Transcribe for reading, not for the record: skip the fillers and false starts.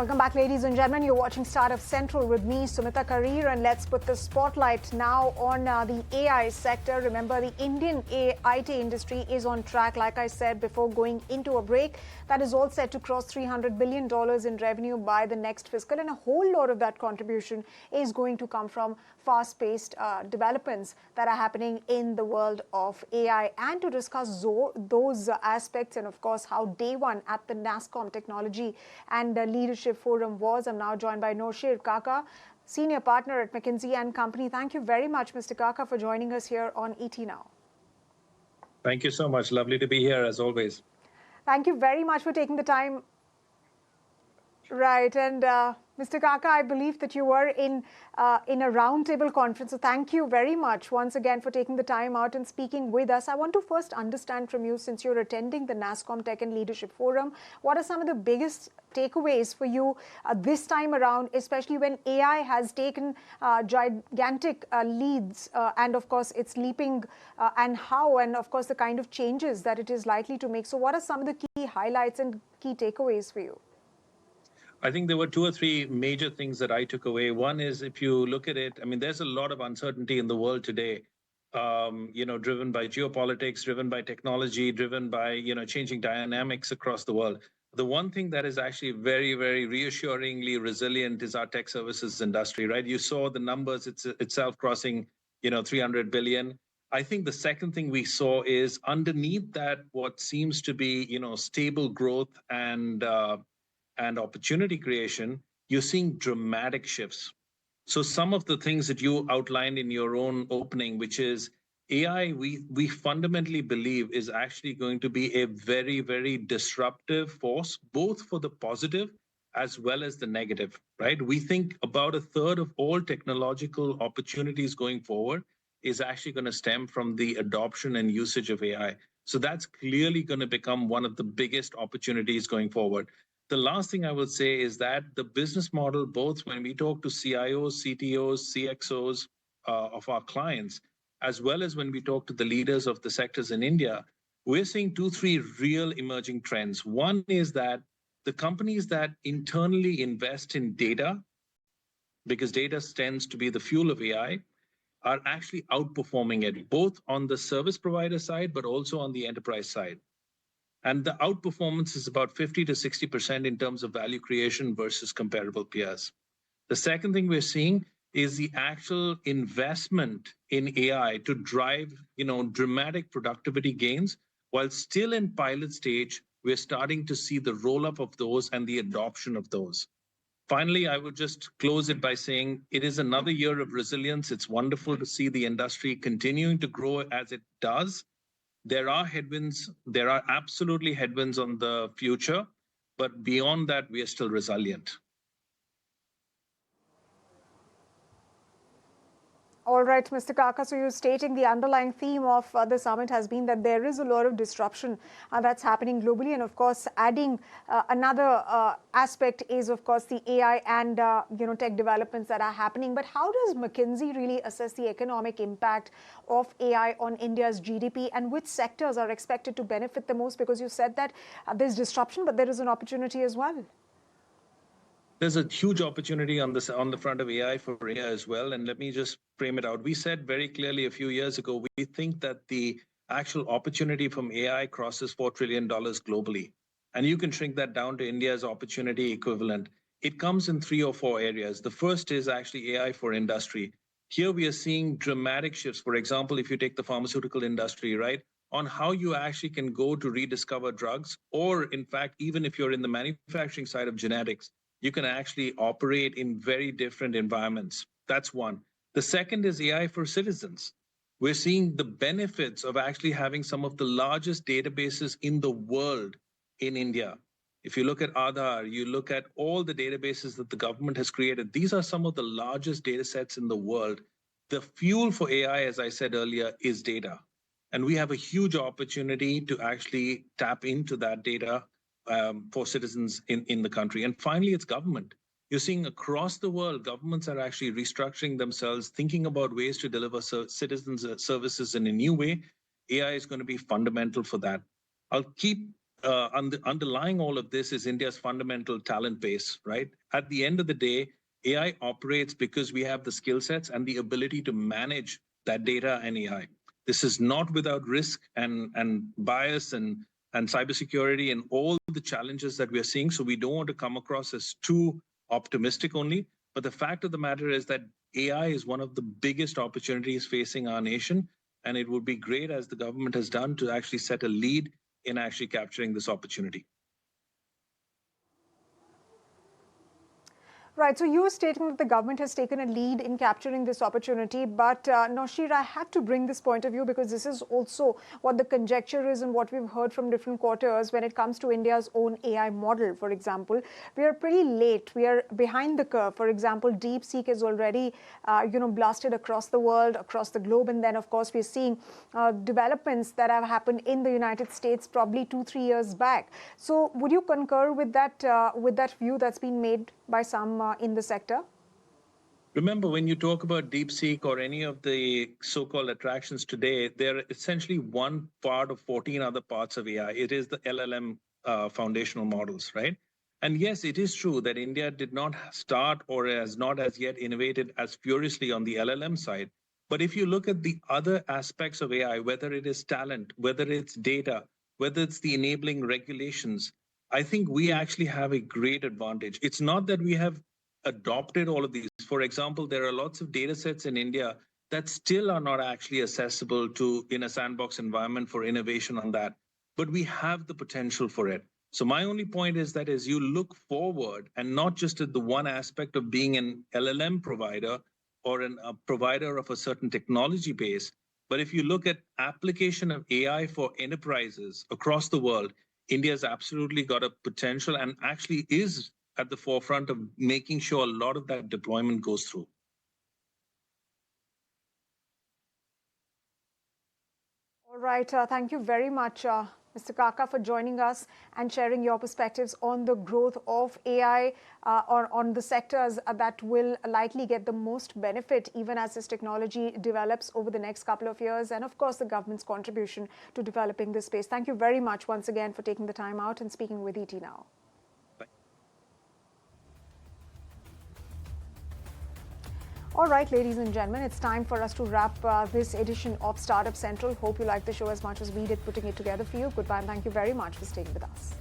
Welcome back, ladies and gentlemen. You're watching Startup Central with me, Sumita Karir, and let's put the spotlight now on the AI sector. Remember, the Indian IT industry is on track, like I said before going into a break. That is all set to cross $300 billion in revenue by the next fiscal, and a whole lot of that contribution is going to come from fast-paced developments that are happening in the world of AI. And to discuss those aspects and, of course, how day one at the Nasscom Technology and Leadership Forum was, I'm now joined by Noshir Kaka, Senior Partner at McKinsey and Company. Thank you very much, Mr. Kaka, for joining us here on ET Now. Thank you so much. Lovely to be here, as always. Thank you very much for taking the time. Right, and Mr. Kaka, I believe that you were in a roundtable conference, so thank you very much once again for taking the time out and speaking with us. I want to first understand from you, since you're attending the Nasscom Tech and Leadership Forum, what are some of the biggest takeaways for you this time around, especially when AI has taken gigantic leads and, of course, it's leaping and how, and, of course, the kind of changes that it is likely to make. So what are some of the key highlights and key takeaways for you? I think there were two or three major things that I took away. One is, if you look at it, I mean, there's a lot of uncertainty in the world today, driven by geopolitics, driven by technology, driven by, changing dynamics across the world. The one thing that is actually very, very reassuringly resilient is our tech services industry, right? You saw the numbers itself crossing, 300 billion. I think the second thing we saw is underneath that, what seems to be, stable growth and opportunity creation, you're seeing dramatic shifts. So some of the things that you outlined in your own opening, which is AI, we fundamentally believe is actually going to be a very, very disruptive force, both for the positive as well as the negative, right? We think about a third of all technological opportunities going forward is actually going to stem from the adoption and usage of AI. So that's clearly going to become one of the biggest opportunities going forward. The last thing I would say is that the business model, both when we talk to CIOs, CTOs, CXOs of our clients, as well as when we talk to the leaders of the sectors in India, we're seeing three real emerging trends. One is that the companies that internally invest in data, because data tends to be the fuel of AI, are actually outperforming it, both on the service provider side, but also on the enterprise side. And the outperformance is about 50 to 60% in terms of value creation versus comparable peers. The second thing we're seeing is the actual investment in AI to drive, dramatic productivity gains. While still in pilot stage, we're starting to see the roll-up of those and the adoption of those. Finally, I would just close it by saying it is another year of resilience. It's wonderful to see the industry continuing to grow as it does. There are headwinds. There are absolutely headwinds on the future, but beyond that, we are still resilient. All right, Mr. Kaka, so you're stating the underlying theme of the summit has been that there is a lot of disruption that's happening globally. And of course, adding another aspect is, of course, the AI and, tech developments that are happening. But how does McKinsey really assess the economic impact of AI on India's GDP, and which sectors are expected to benefit the most? Because you said that there's disruption, but there is an opportunity as well. There's a huge opportunity on the front of AI for India as well. And let me just frame it out. We said very clearly a few years ago, we think that the actual opportunity from AI crosses $4 trillion globally. And you can shrink that down to India's opportunity equivalent. It comes in 3 or 4 areas. The first is actually AI for industry. Here we are seeing dramatic shifts. For example, if you take the pharmaceutical industry, right, on how you actually can go to rediscover drugs, or in fact, even if you're in the manufacturing side of genetics, you can actually operate in very different environments. That's one. The second is AI for citizens. We're seeing the benefits of actually having some of the largest databases in the world in India. If you look at Aadhaar, you look at all the databases that the government has created, these are some of the largest data sets in the world. The fuel for AI, as I said earlier, is data. And we have a huge opportunity to actually tap into that data for citizens in the country. And finally, it's government. You're seeing across the world, governments are actually restructuring themselves, thinking about ways to deliver citizens services in a new way. AI is going to be fundamental for that. I'll keep underlying all of this is India's fundamental talent base, right? At the end of the day, AI operates because we have the skill sets and the ability to manage that data and AI. This is not without risk and bias and cybersecurity and all the challenges that we are seeing. So we don't want to come across as too optimistic only. But the fact of the matter is that AI is one of the biggest opportunities facing our nation. And it would be great, as the government has done, to actually set a lead in actually capturing this opportunity. Right, so you were stating that the government has taken a lead in capturing this opportunity, but Noshir, I had to bring this point of view because this is also what the conjecture is and what we've heard from different quarters when it comes to India's own AI model. For example, we are pretty late. We are behind the curve. For example, DeepSeek is already, blasted across the world, across the globe, and then, of course, we're seeing developments that have happened in the United States probably 2-3 years back. So, would you concur with that view that's been made by some in the sector? Remember, when you talk about DeepSeek or any of the so-called attractions today, they're essentially one part of 14 other parts of AI. It is the LLM foundational models, right? And yes, it is true that India did not start or has not as yet innovated as furiously on the LLM side. But if you look at the other aspects of AI, whether it is talent, whether it's data, whether it's the enabling regulations, I think we actually have a great advantage. It's not that we have adopted all of these. For example, there are lots of data sets in India that still are not actually accessible to in a sandbox environment for innovation on that. But we have the potential for it. So my only point is that as you look forward and not just at the one aspect of being an LLM provider or a provider of a certain technology base, but if you look at application of AI for enterprises across the world, India's absolutely got a potential and actually is at the forefront of making sure a lot of that deployment goes through. All right. Thank you very much, Mr. Kaka, for joining us and sharing your perspectives on the growth of AI or on the sectors that will likely get the most benefit even as this technology develops over the next couple of years, and of course the government's contribution to developing this space. Thank you very much once again for taking the time out and speaking with ET Now. All right, ladies and gentlemen, it's time for us to wrap this edition of Startup Central. Hope you liked the show as much as we did putting it together for you. Goodbye and thank you very much for staying with us.